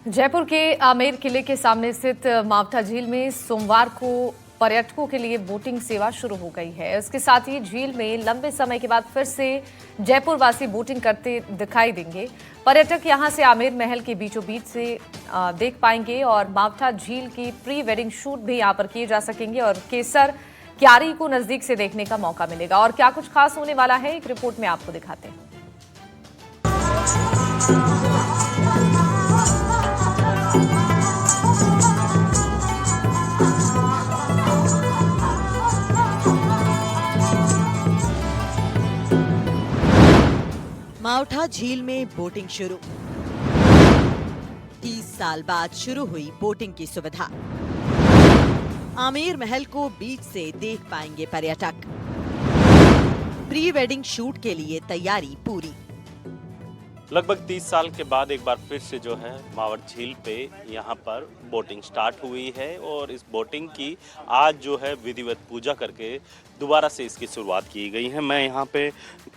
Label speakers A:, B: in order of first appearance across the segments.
A: जयपुर के आमेर किले के सामने स्थित मावठा झील में सोमवार को पर्यटकों के लिए बोटिंग सेवा शुरू हो गई है। इसके साथ ही झील में लंबे समय के बाद फिर से जयपुर वासी बोटिंग करते दिखाई देंगे। पर्यटक यहां से आमेर महल के बीचों बीच से देख पाएंगे और मावठा झील की प्री वेडिंग शूट भी यहां पर किए जा सकेंगे और केसर क्यारी को नजदीक से देखने का मौका मिलेगा। और क्या कुछ खास होने वाला है, एक रिपोर्ट में आपको दिखाते हैं।
B: मावठा झील में बोटिंग शुरू। 30 साल बाद शुरू हुई बोटिंग की सुविधा। आमेर महल को बीच से देख पाएंगे पर्यटक। प्री वेडिंग शूट के लिए तैयारी पूरी।
C: लगभग 30 साल के बाद एक बार फिर से जो है मावठ झील पे यहाँ पर बोटिंग स्टार्ट हुई है और इस बोटिंग की आज जो है विधिवत पूजा करके दोबारा से इसकी शुरुआत की गई है। मैं यहाँ पे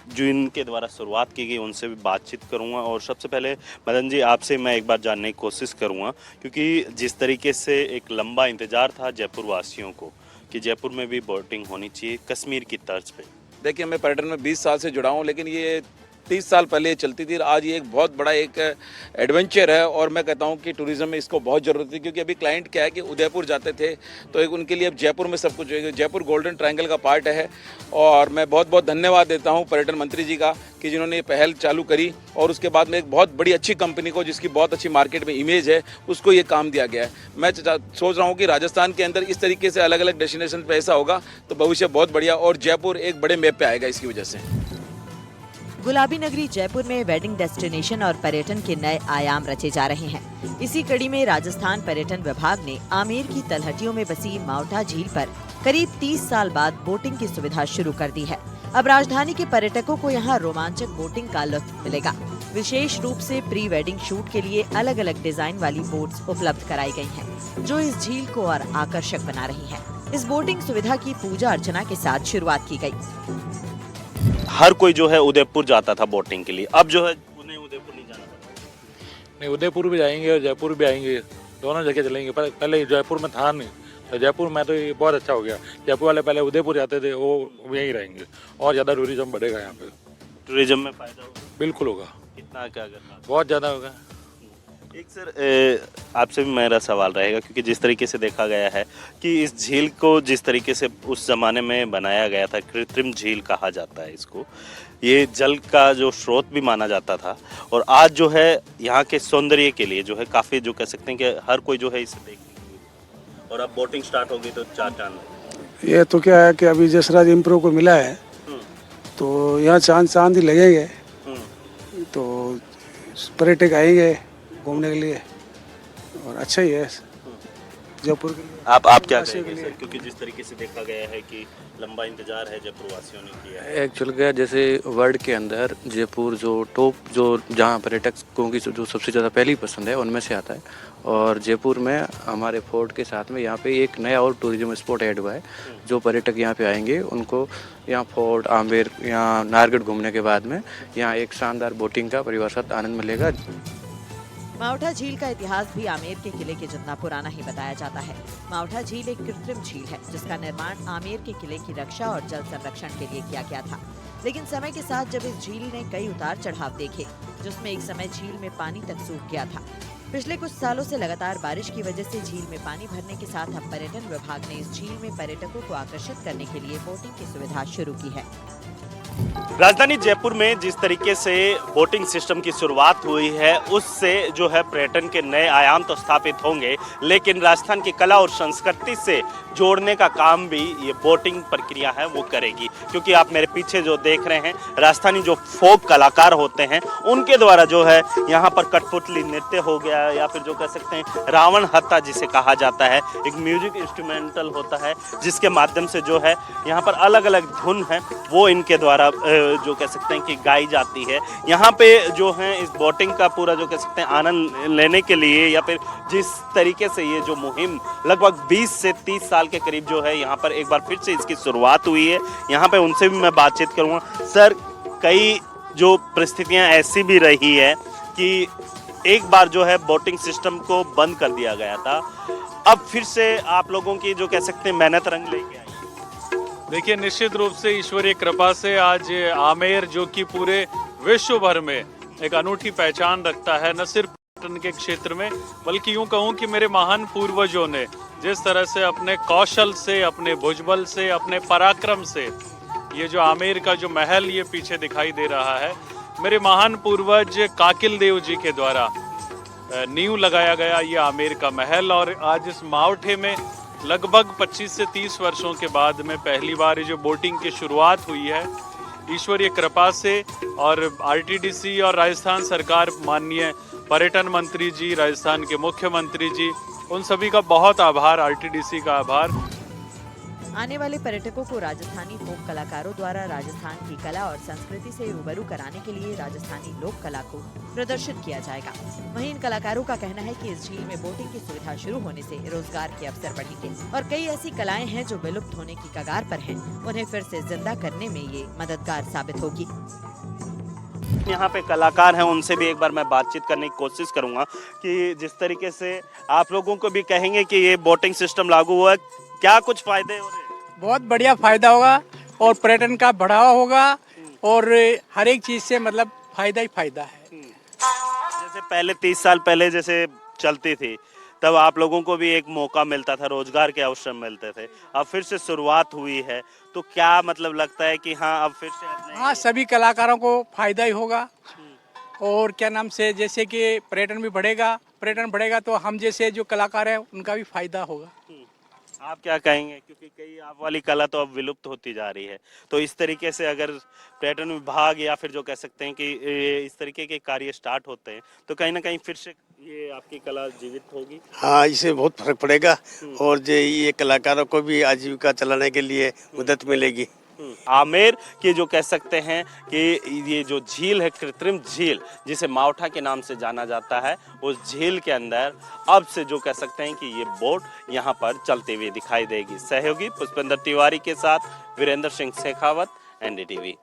C: जो इनके द्वारा शुरुआत की गई उनसे भी बातचीत करूँगा और सबसे पहले मदन जी आपसे मैं एक बार जानने की कोशिश करूँगा, क्योंकि जिस तरीके से एक लंबा इंतज़ार था जयपुर वासियों को कि जयपुर में भी बोटिंग होनी चाहिए कश्मीर की तर्ज पे।
D: देखिए, मैं पर्यटन में 20 साल से जुड़ा हूँ, लेकिन ये 30 साल पहले चलती थी। आज ये एक बहुत बड़ा एक एडवेंचर है और मैं कहता हूँ कि टूरिज्म में इसको बहुत ज़रूरत थी, क्योंकि अभी क्लाइंट क्या है कि उदयपुर जाते थे तो एक उनके लिए अब जयपुर में सब कुछ है। जयपुर गोल्डन ट्रायंगल का पार्ट है और मैं बहुत बहुत धन्यवाद देता हूँ पर्यटन मंत्री जी का कि जिन्होंने ये पहल चालू करी और उसके बाद में एक बहुत बड़ी अच्छी कंपनी को, जिसकी बहुत अच्छी मार्केट में इमेज है, उसको ये काम दिया गया है। मैं सोच रहा हूँ कि राजस्थान के अंदर इस तरीके से अलग अलग डेस्टिनेशन पर ऐसा होगा तो भविष्य बहुत बढ़िया और जयपुर एक बड़े मैप पे आएगा इसकी वजह से।
B: गुलाबी नगरी जयपुर में वेडिंग डेस्टिनेशन और पर्यटन के नए आयाम रचे जा रहे हैं। इसी कड़ी में राजस्थान पर्यटन विभाग ने आमेर की तलहटियों में बसी मावठा झील पर करीब 30 साल बाद बोटिंग की सुविधा शुरू कर दी है। अब राजधानी के पर्यटकों को यहाँ रोमांचक बोटिंग का लुत्फ मिलेगा। विशेष रूप से प्री वेडिंग शूट के लिए अलग अलग डिजाइन वाली बोट्स उपलब्ध कराई गई हैं, जो इस झील को और आकर्षक बना रही है। इस बोटिंग सुविधा की पूजा अर्चना के साथ शुरुआत की गयी।
C: हर कोई जो है उदयपुर जाता था बोटिंग के लिए, अब जो है उन्हें उदयपुर नहीं जाना पड़ता।
E: नहीं, उदयपुर भी जाएंगे और जयपुर भी आएंगे, दोनों जगह चलेंगे। पर पहले जयपुर में था नहीं, तो जयपुर में तो ये बहुत अच्छा हो गया। जयपुर वाले पहले उदयपुर जाते थे, वो यहीं रहेंगे और ज़्यादा टूरिज्म बढ़ेगा यहाँ पे।
C: टूरिज्म में फायदा होगा?
E: बिल्कुल होगा।
C: कितना क्या करना?
E: बहुत ज़्यादा होगा।
C: एक सर आपसे भी मेरा सवाल रहेगा, क्योंकि जिस तरीके से देखा गया है कि इस झील को जिस तरीके से उस ज़माने में बनाया गया था, कृत्रिम झील कहा जाता है इसको, ये जल का जो स्रोत भी माना जाता था और आज जो है यहाँ के सौंदर्य के लिए जो है काफ़ी जो कह सकते हैं कि हर कोई जो है इसे देखने के लिए, और अब बोटिंग स्टार्ट हो गई तो चार चांद।
F: ये तो क्या है कि अभी जसराज इम्प्रो को मिला है तो यहाँ चांद ही लगेंगे, तो पर्यटक आएंगे घूमने के लिए और अच्छा ही है जयपुर के लिए।
C: आप क्या कहेंगे सर, क्योंकि जिस तरीके से देखा गया है कि लंबा इंतजार है जयपुर वासियों ने किया है।
G: एक्चुअल क्या जैसे वर्ल्ड के अंदर जयपुर जो टॉप जो जहाँ पर्यटकों की जो सबसे ज़्यादा पहली पसंद है उनमें से आता है और जयपुर में हमारे फोर्ट के साथ में यहाँ पे एक नया और टूरिज्म स्पॉट ऐड हुआ है। जो पर्यटक यहाँ पे आएंगे उनको यहाँ फोर्ट आमेर यहाँ नाहरगढ़ घूमने के बाद में यहाँ एक शानदार बोटिंग का परिवार साथ आनंद मिलेगा।
B: मावठा झील का इतिहास भी आमेर के किले के जितना पुराना ही बताया जाता है। मावठा झील एक कृत्रिम झील है जिसका निर्माण आमेर के किले की रक्षा और जल संरक्षण के लिए किया गया था। लेकिन समय के साथ जब इस झील ने कई उतार चढ़ाव देखे, जिसमें एक समय झील में पानी तक सूख गया था। पिछले कुछ सालों से लगातार बारिश की वजह से झील में पानी भरने के साथ अब पर्यटन विभाग ने इस झील में पर्यटकों को आकर्षित करने के लिए बोटिंग की सुविधा शुरू की है।
C: राजधानी जयपुर में जिस तरीके से बोटिंग सिस्टम की शुरुआत हुई है उससे जो है पर्यटन के नए आयाम तो स्थापित होंगे, लेकिन राजस्थान की कला और संस्कृति से जोड़ने का काम भी ये बोटिंग प्रक्रिया है वो करेगी। क्योंकि आप मेरे पीछे जो देख रहे हैं राजस्थानी जो फोक कलाकार होते हैं उनके द्वारा जो है यहाँ पर कठपुतली नृत्य हो गया या फिर जो कह सकते हैं रावण हत्था जिसे कहा जाता है, एक म्यूजिक इंस्ट्रूमेंटल होता है जिसके माध्यम से जो है यहाँ पर अलग अलग धुन है वो इनके द्वारा जो कह सकते हैं कि गाई जाती है। यहाँ पे जो है इस बोटिंग का पूरा जो कह सकते हैं आनंद लेने के लिए या फिर जिस तरीके से ये जो मुहिम लगभग 20 से 30 साल के करीब जो है यहाँ पर एक बार फिर से इसकी शुरुआत हुई है, यहाँ पे उनसे भी मैं बातचीत करूँगा। सर, कई जो परिस्थितियाँ ऐसी भी रही है कि एक बार जो है बोटिंग सिस्टम को बंद कर दिया गया था, अब फिर से आप लोगों की जो कह सकते हैं मेहनत रंग लेके आई।
H: देखिए, निश्चित रूप से ईश्वरीय कृपा से आज आमेर जो कि पूरे विश्व भर में एक अनूठी पहचान रखता है, न सिर्फ पर्यटन के क्षेत्र में बल्कि यूं कहूं कि मेरे महान पूर्वजों ने जिस तरह से अपने कौशल से, अपने भुजबल से, अपने पराक्रम से ये जो आमेर का जो महल ये पीछे दिखाई दे रहा है, मेरे महान पूर्वज काकिल देव जी के द्वारा नींव लगाया गया ये आमेर का महल। और आज इस मावठे में लगभग 25 से 30 वर्षों के बाद में पहली बार ये जो बोटिंग की शुरुआत हुई है, ईश्वरीय कृपा से। और आरटीडीसी और राजस्थान सरकार, माननीय पर्यटन मंत्री जी, राजस्थान के मुख्यमंत्री जी, उन सभी का बहुत आभार, आरटीडीसी का आभार।
B: आने वाले पर्यटकों को राजस्थानी फोक कलाकारों द्वारा राजस्थान की कला और संस्कृति से रूबरू कराने के लिए राजस्थानी लोक कला को प्रदर्शित किया जाएगा। वहीं इन कलाकारों का कहना है कि इस झील में बोटिंग की सुविधा शुरू होने से रोजगार के अवसर बढ़ेंगे और कई ऐसी कलाएं हैं जो विलुप्त होने की कगार पर हैं, उन्हें फिर से जिंदा करने में ये मददगार साबित होगी।
C: यहाँ पे कलाकार हैं, उनसे भी एक बार मैं बातचीत करने की कोशिश करूंगा कि जिस तरीके से आप लोगों को भी कहेंगे कि ये बोटिंग सिस्टम लागू हुआ है, क्या कुछ फायदे हो रहे हैं?
I: बहुत बढ़िया फायदा होगा और पर्यटन का बढ़ावा होगा और हर एक चीज से मतलब फायदा ही फायदा है।
C: जैसे पहले 30 साल पहले जैसे चलती थी, तब आप लोगों को भी एक मौका मिलता था, रोजगार के अवसर मिलते थे। अब फिर से शुरुआत हुई है, तो क्या मतलब लगता है कि हाँ अब फिर से
I: हाँ, सभी कलाकारों को फायदा ही होगा और क्या नाम से, जैसे कि पर्यटन भी बढ़ेगा, पर्यटन बढ़ेगा तो हम जैसे जो कलाकार हैं उनका भी फायदा होगा।
C: आप क्या कहेंगे, क्योंकि कई आप वाली कला तो अब विलुप्त होती जा रही है, तो इस तरीके से अगर पर्यटन विभाग या फिर जो कह सकते हैं कि इस तरीके के कार्य स्टार्ट होते हैं तो कहीं ना कहीं फिर से ये आपकी कला जीवित होगी।
J: हाँ, इससे बहुत फर्क पड़ेगा और जो ये कलाकारों को भी आजीविका चलाने के लिए मदद मिलेगी।
C: आमेर की जो कह सकते हैं कि ये जो झील है, कृत्रिम झील जिसे मावठा के नाम से जाना जाता है, उस झील के अंदर अब से जो कह सकते हैं कि ये बोट यहाँ पर चलती हुई दिखाई देगी। सहयोगी पुष्पेंद्र तिवारी के साथ वीरेंद्र सिंह शेखावत, एनडीटीवी।